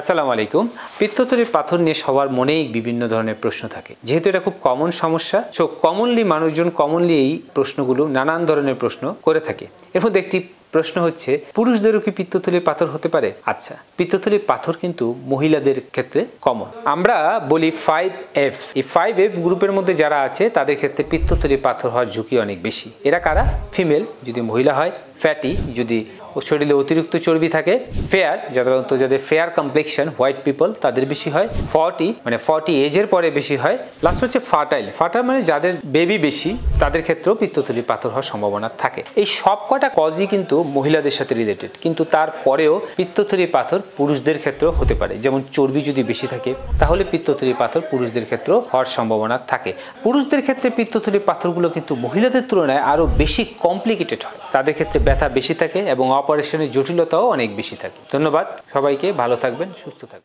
আসসালামু আলাইকুম। পিত্তথলির পাথর নিয়ে সবার মনেই বিভিন্ন ধরনের প্রশ্ন থাকে। যেহেতু এটা খুব কমন সমস্যা, সো কমনলি মানুষজন এই প্রশ্নগুলো নানান ধরনের প্রশ্ন করে থাকে। এর মধ্যে একটি প্রশ্ন হচ্ছে, পুরুষদেরও কি পিত্তথলির পাথর হতে পারে? আচ্ছা, পিত্তথলির পাথর কিন্তু মহিলাদের ক্ষেত্রে কমন। আমরা বলি 5F, এই 5F গ্রুপের মধ্যে যারা আছে তাদের ক্ষেত্রে পিত্তথলির পাথর হওয়ার ঝুঁকি অনেক বেশি। এরা কারা? ফিমেল যদি মহিলা হয়, ফ্যাটি যদি শরীরে অতিরিক্ত চর্বি থাকে, ফেয়ার যাদের ফেয়ার কমপ্লেক্সন হোয়াইট পিপল তাদের বেশি হয়, 40 এজের পরে বেশি হয়, লাস্ট হচ্ছে ফার্টাইল মানে যাদের বেবি বেশি তাদের ক্ষেত্রেও পিত্তথলির পাথর হওয়ার সম্ভাবনা থাকে। এই সব কটা কজই কিন্তু মহিলাদের সাথে রিলেটেড, কিন্তু তারপরেও পিত্তথলির পাথর পুরুষদের ক্ষেত্রেও হতে পারে। যেমন চর্বি যদি বেশি থাকে তাহলে পিত্তথলির পাথর পুরুষদের ক্ষেত্রেও হওয়ার সম্ভাবনা থাকে। পুরুষদের ক্ষেত্রে পিত্তথলির পাথরগুলো কিন্তু মহিলাদের তুলনায় আরো বেশি কমপ্লিকেটেড হয়। তাদের ক্ষেত্রে ব্যথা বেশি থাকে এবং অপারেশনের জটিলতাও অনেক বেশি থাকে। ধন্যবাদ সবাইকে, ভালো থাকবেন, সুস্থ থাকবেন।